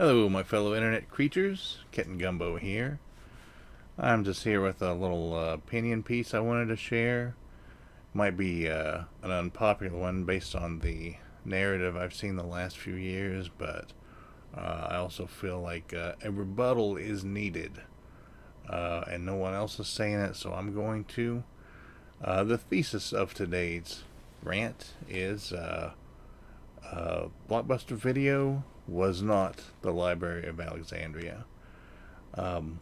Hello, my fellow internet creatures. KittenGumbo here. I'm just here with a little opinion piece I wanted to share. Might be an unpopular one based on the narrative I've seen the last few years, but I also feel like a rebuttal is needed. And no one else is saying it, so I'm going to. The thesis of today's rant is Blockbuster Video was not the Library of Alexandria. Um,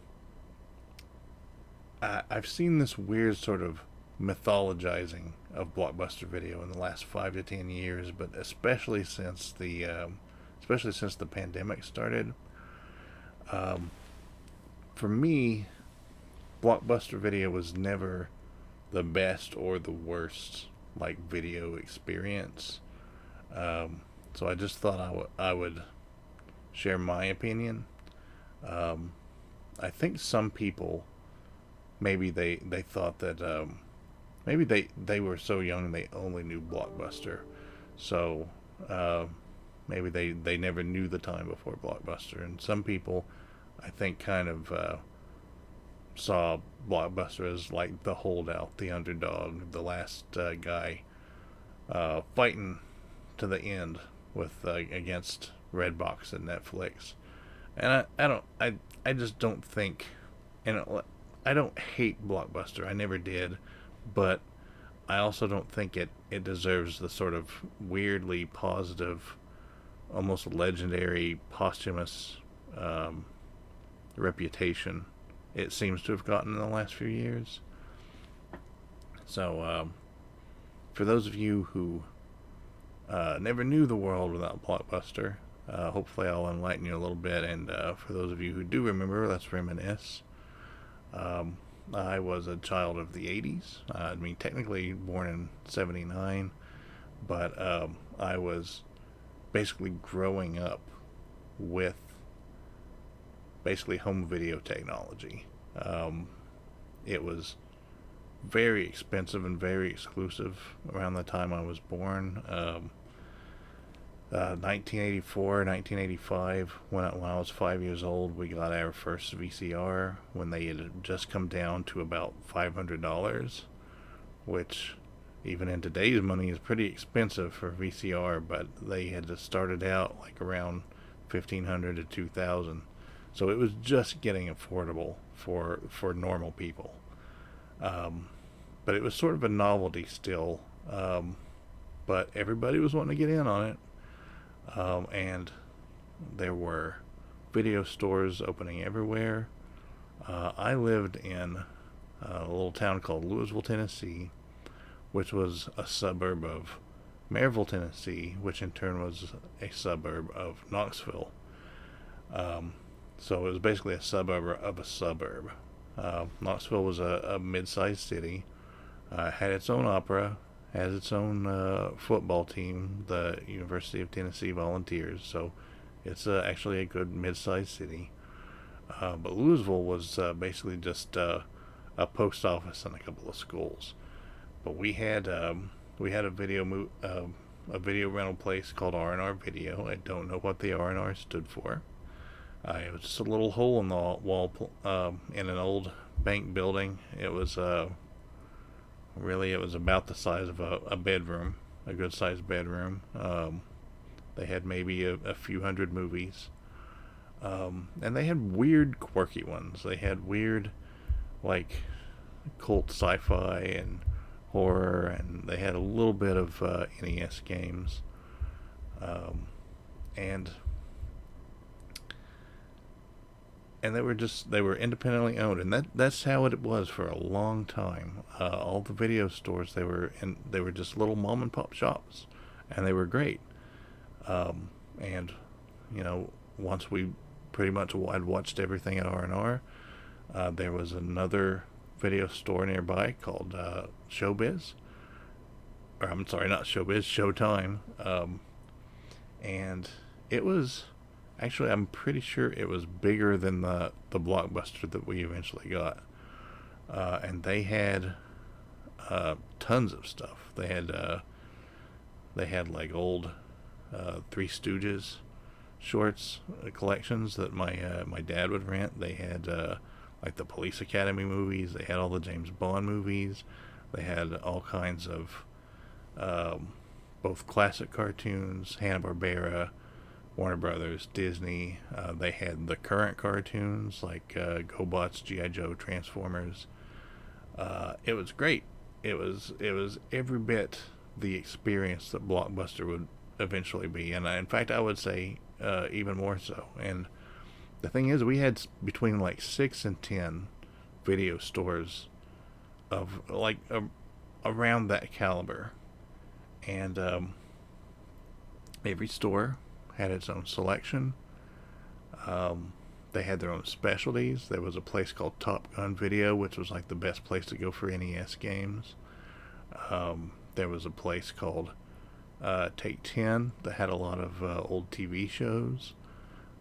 I've seen this weird sort of mythologizing of Blockbuster Video in the last 5 to 10 years, but especially since the pandemic started. Um, for me, Blockbuster Video was never the best or the worst like video experience. Um, so I just thought I would share my opinion. Um, I think some people maybe they thought that maybe they were so young they only knew Blockbuster, so uh, maybe they never knew the time before Blockbuster, and some people I think kind of saw Blockbuster as like the holdout, the underdog, the last guy fighting to the end with against Redbox and Netflix. And I just don't think, and I don't hate Blockbuster. I never did, but I also don't think it deserves the sort of weirdly positive, almost legendary posthumous um, reputation it seems to have gotten in the last few years. So, for those of you who never knew the world without Blockbuster, hopefully I'll enlighten you a little bit. And for those of you who do remember, let's reminisce. Um, I was a child of the 80s. I mean, technically born in 79, but I was basically growing up with basically home video technology. Um, it was very expensive and very exclusive around the time I was born. 1984, 1985, when I was 5 years old, we got our first VCR when they had just come down to about $500, which even in today's money is pretty expensive for VCR, but they had just started out like around 1500 to 2000. So it was just getting affordable for normal people. Um, but it was sort of a novelty still. But everybody was wanting to get in on it. And there were video stores opening everywhere. I lived in a little town called Louisville, Tennessee, which was a suburb of Maryville, Tennessee, which in turn was a suburb of Knoxville. Um, so it was basically a suburb of a suburb. Knoxville was a mid-sized city. Had its own opera, has its own football team, the University of Tennessee Volunteers. So it's actually a good mid-sized city. But Louisville was basically just a post office and a couple of schools. But we had a video rental place called R&R Video. I don't know what the R&R stood for. It was just a little hole in the wall in an old bank building. It was really, it was about the size of a bedroom, a good sized bedroom. They had maybe a few hundred movies. And they had weird, quirky ones. They had weird, like, cult sci fi and horror, and they had a little bit of NES games. Um, and and they were independently owned, and that's how it was for a long time. All the video stores, they were just little mom and pop shops, and they were great. And you know, once we pretty much had watched everything at R&R, there was another video store nearby called Showbiz, or I'm sorry, not Showbiz, Showtime. And it was actually, I'm pretty sure it was bigger than the Blockbuster that we eventually got. And they had tons of stuff. They had like old Three Stooges shorts collections that my dad would rent. They had like the Police Academy movies. They had all the James Bond movies. They had all kinds of both classic cartoons, Hanna-Barbera, Warner Brothers, Disney. They had the current cartoons like GoBots, G.I. Joe, Transformers. It was great. It was every bit the experience that Blockbuster would eventually be, and in fact, I would say even more so. And the thing is, we had between like 6 and 10 video stores of like around that caliber, and every store had its own selection. They had their own specialties. There was a place called Top Gun Video, which was like the best place to go for NES games. There was a place called Take 10 that had a lot of old TV shows.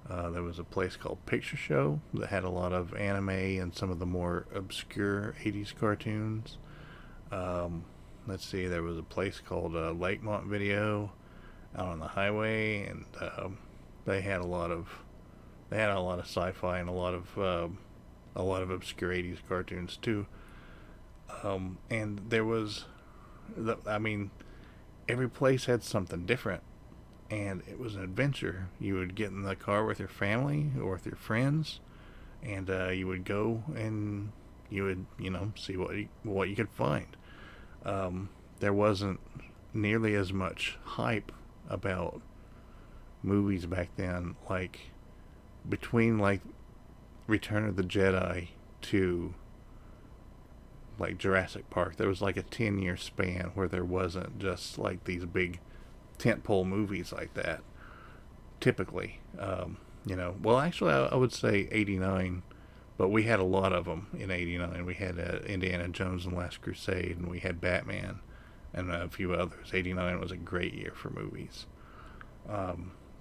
There was a place called Picture Show that had a lot of anime and some of the more obscure 80s cartoons. Let's see, there was a place called Lakemont Video out on the highway, and they had a lot of sci-fi and a lot of obscure 80s cartoons too. And there was, I mean, every place had something different, and it was an adventure. You would get in the car with your family or with your friends, and you would go and you would, see what you could find. There wasn't nearly as much hype about movies back then, like between like Return of the Jedi to like Jurassic Park. There was like a 10-year span where there wasn't just like these big tentpole movies like that. Typically, well, actually, I would say 89, but we had a lot of them in 89. We had Indiana Jones and the Last Crusade, and we had Batman, and a few others. 89 was a great year for movies.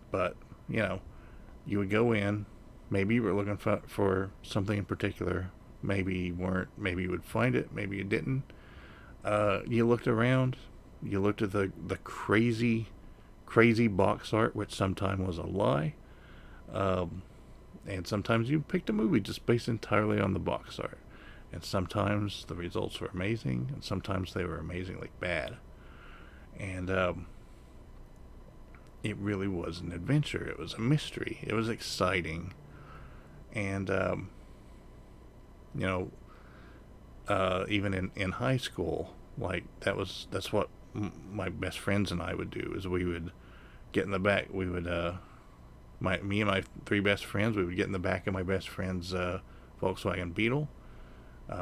But, you would go in, maybe you were looking for something in particular, maybe you weren't, maybe you would find it, maybe you didn't. You looked around, you looked at the crazy box art, which sometimes was a lie. And sometimes you picked a movie just based entirely on the box art. And sometimes the results were amazing, and sometimes they were amazingly bad. And it really was an adventure. It was a mystery. It was exciting. And, even in high school, like that's what my best friends and I would do, is we would get in the back. We would, me and my three best friends, we would get in the back of my best friend's Volkswagen Beetle.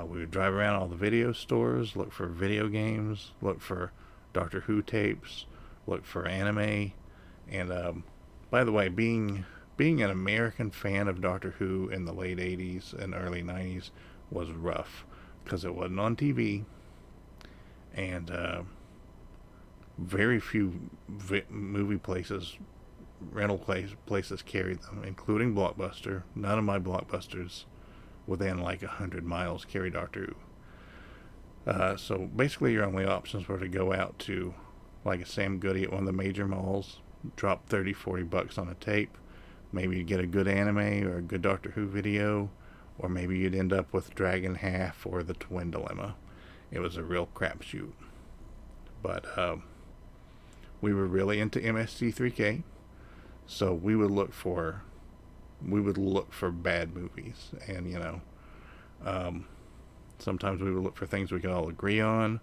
We would drive around all the video stores, look for video games, look for Doctor Who tapes, look for anime. And by the way, being an American fan of Doctor Who in the late 80s and early 90s was rough, because it wasn't on TV, and very few movie places, rental places carried them, including Blockbuster. None of my Blockbusters within like 100 miles carried Doctor Who. So basically your only options were to go out to like a Sam Goody at one of the major malls, drop $30-40 on a tape. Maybe you'd get a good anime or a good Doctor Who video, or maybe you'd end up with Dragon Half or The Twin Dilemma. It was a real crapshoot. But we were really into MST3K, so we would look for bad movies, and sometimes we would look for things we could all agree on,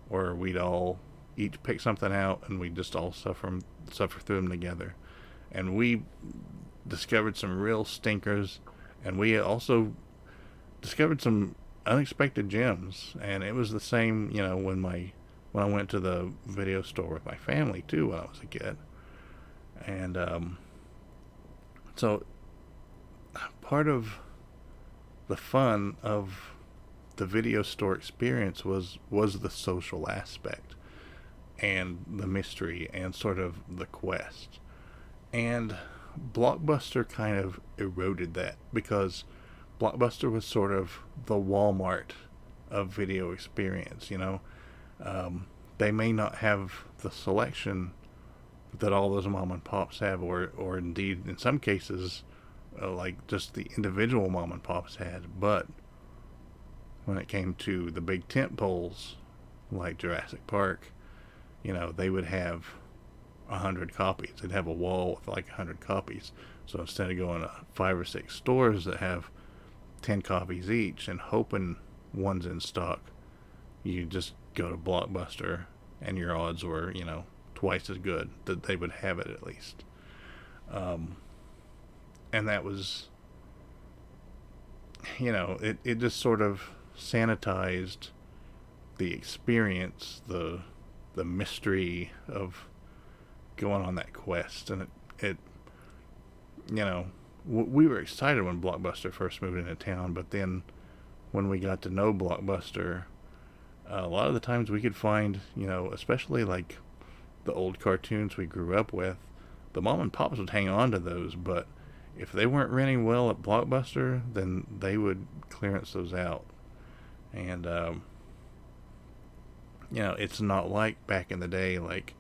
or we'd all each pick something out and we'd just all suffer through them together. And we discovered some real stinkers, and we also discovered some unexpected gems. And it was the same, when I went to the video store with my family too when I was a kid. And so part of the fun of the video store experience was the social aspect and the mystery and sort of the quest. And Blockbuster kind of eroded that, because Blockbuster was sort of the Walmart of video experience. They may not have the selection that all those mom and pops have, or indeed in some cases, like just the individual mom and pops had. But when it came to the big tent poles, like Jurassic Park, they would have 100 copies. They'd have a wall with like 100 copies. So instead of going to 5 or 6 stores that have 10 copies each and hoping one's in stock, you just go to Blockbuster, and your odds were, twice as good that they would have it at least. Um, and that was, it just sort of sanitized the experience, the mystery of going on that quest. And it we were excited when Blockbuster first moved into town, but then when we got to know Blockbuster, a lot of the times we could find, especially like the old cartoons we grew up with, the mom and pops would hang on to those, but if they weren't renting well at Blockbuster, then they would clearance those out. And it's not like back in the day. Like,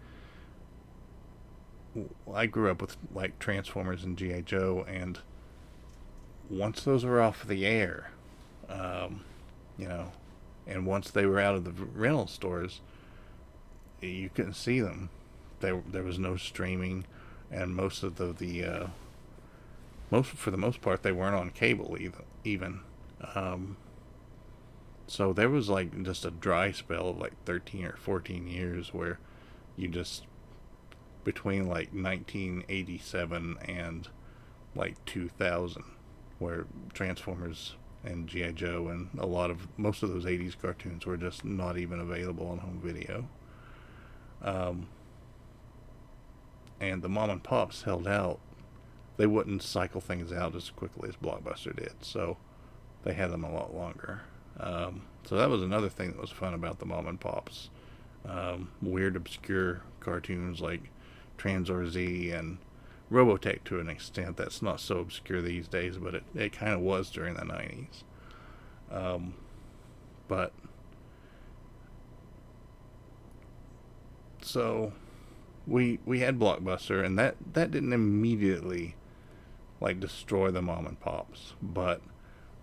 I grew up with like Transformers and GI Joe, and once those were off the air, um, you know, and once they were out of the rental stores, you couldn't see them. There was no streaming, and most of the most for the most part they weren't on cable even. Um, so there was like just a dry spell of like 13 or 14 years where you just, between like 1987 and like 2000, where Transformers and GI Joe and most of those 80s cartoons were just not even available on home video. Um, and the mom and pops held out. They wouldn't cycle things out as quickly as Blockbuster did, so they had them a lot longer. So that was another thing that was fun about the mom and pops. Weird, obscure cartoons like Tranzor Z and Robotech, to an extent. That's not so obscure these days, but it kind of was during the 90s. But so we had Blockbuster, and that didn't immediately like destroy the mom and pops. But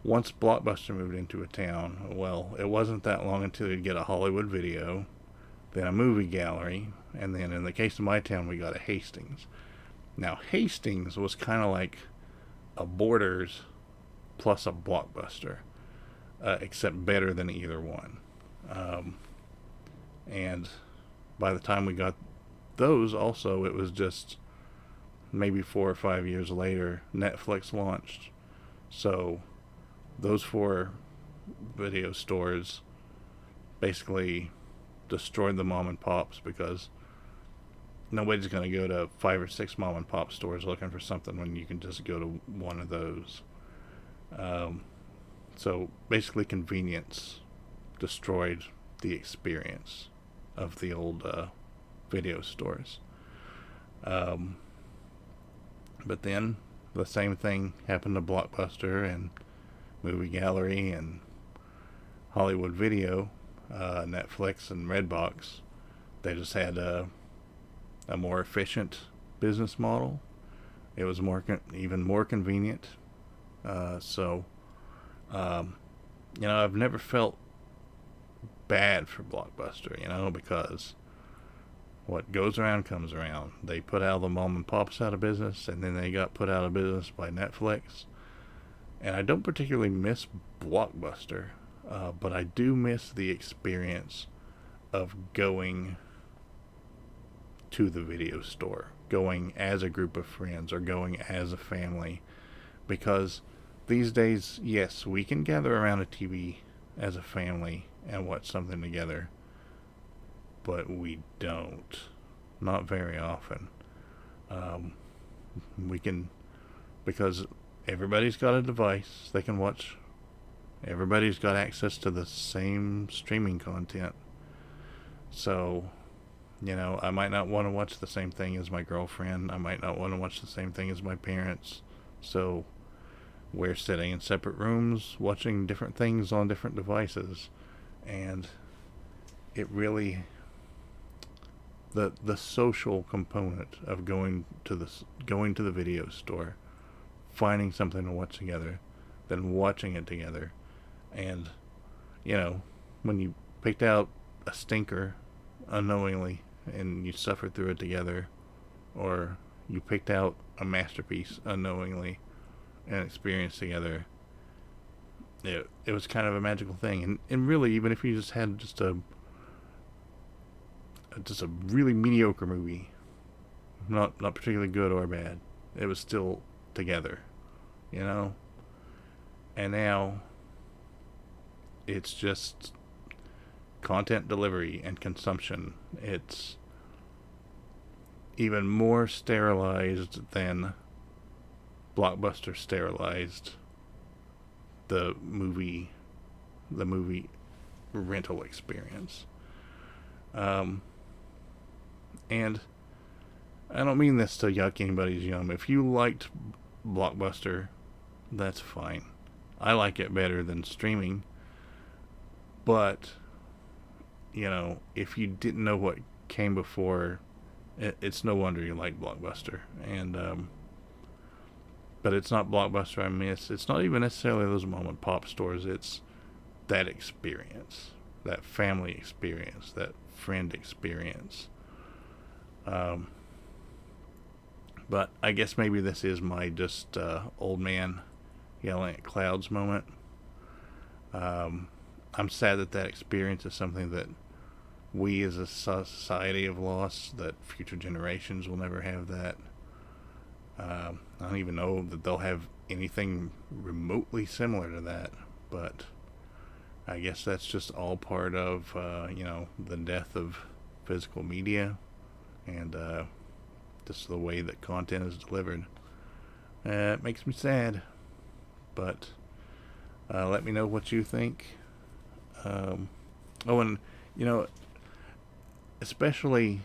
once Blockbuster moved into a town, well, it wasn't that long until you'd get a Hollywood Video, then a movie gallery, and then in the case of my town, we got a Hastings. Now, Hastings was kind of like a Borders plus a Blockbuster, except better than either one. Um, and by the time we got those, also, it was just maybe 4 or 5 years later, Netflix launched. So those four video stores basically destroyed the mom and pops, because nobody's going to go to 5 or 6 mom and pop stores looking for something when you can just go to one of those. Um, so basically, convenience destroyed the experience of the old video stores. Um, but then the same thing happened to Blockbuster and Movie Gallery and Hollywood Video, Netflix and Redbox. They just had a more efficient business model. It was even more convenient. So, I've never felt bad for Blockbuster, because what goes around comes around. They put out the mom and pops out of business, and then they got put out of business by Netflix. And I don't particularly miss Blockbuster, but I do miss the experience of going to the video store, going as a group of friends or going as a family. Because these days, yes, we can gather around a TV as a family and watch something together, but we don't. Not very often. Um, we can, because everybody's got a device they can watch. Everybody's got access to the same streaming content. So, I might not want to watch the same thing as my girlfriend. I might not want to watch the same thing as my parents. So, we're sitting in separate rooms watching different things on different devices. And it really, the social component of going to the video store, finding something to watch together, then watching it together, and when you picked out a stinker unknowingly and you suffered through it together, or you picked out a masterpiece unknowingly and experienced together, it was kind of a magical thing. And really, even if you just had just a really mediocre movie, not particularly good or bad, it was still together, you know. And now it's just content delivery and consumption. It's even more sterilized than Blockbuster sterilized the movie rental experience. And I don't mean this to yuck anybody's yum. If you liked Blockbuster, that's fine. I like it better than streaming. But, if you didn't know what came before, it's no wonder you like Blockbuster. And, but it's not Blockbuster I miss. It's not even necessarily those mom and pop stores. It's that experience, that family experience, that friend experience. But I guess maybe this is my just old man yelling at clouds moment. I'm sad that experience is something that we as a society have lost, that future generations will never have that. I don't even know that they'll have anything remotely similar to that, but I guess that's just all part of, the death of physical media and just the way that content is delivered. It makes me sad, but let me know what you think. And, especially,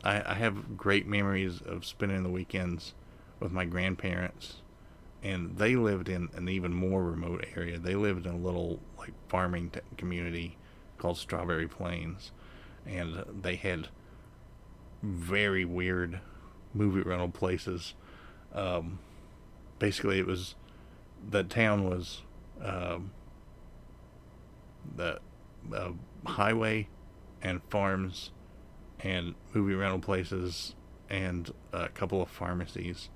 I have great memories of spending the weekends with my grandparents, and they lived in an even more remote area. They lived in a little, farming community called Strawberry Plains, and they had very weird movie rental places. Basically, the town was the highway and farms and movie rental places and a couple of pharmacies,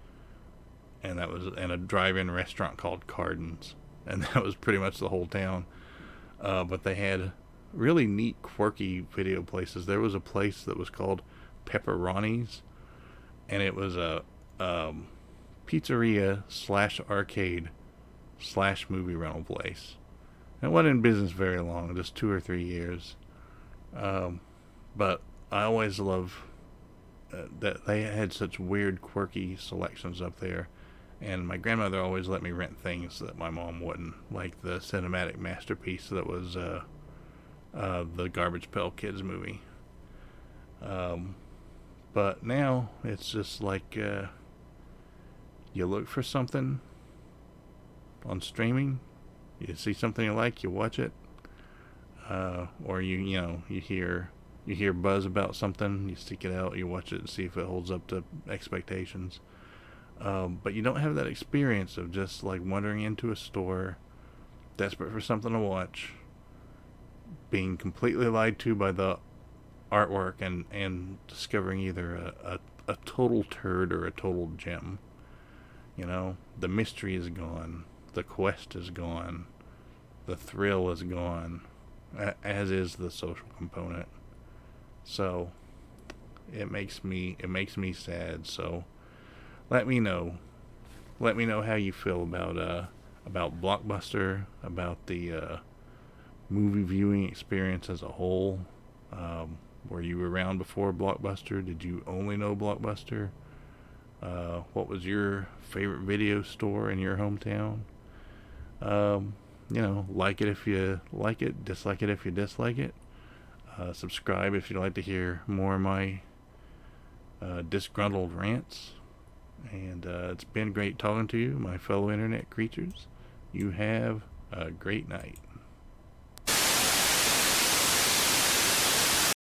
and a drive-in restaurant called Cardin's, and that was pretty much the whole town. But they had really neat, quirky video places. There was a place that was called Pepperoni's, and it was a pizzeria / arcade / movie rental place. It wasn't in business very long, just 2 or 3 years. But I always love that they had such weird, quirky selections up there. And my grandmother always let me rent things that my mom wouldn't, like the cinematic masterpiece that was the Garbage Pail Kids movie. But now it's just like you look for something on streaming, you see something you like, you watch it, or you hear buzz about something, you seek it out, you watch it and see if it holds up to expectations. But you don't have that experience of just wandering into a store, desperate for something to watch, being completely lied to by the artwork and discovering either a total turd or a total gem. The mystery is gone, the quest is gone, the thrill is gone, as is the social component. So it makes me sad. So let me know how you feel about Blockbuster, about the movie viewing experience as a whole. Were you around before Blockbuster? Did you only know Blockbuster? What was your favorite video store in your hometown? Like it if you like it, dislike it if you dislike it. Subscribe if you'd like to hear more of my disgruntled rants. And it's been great talking to you, my fellow internet creatures. You have a great night.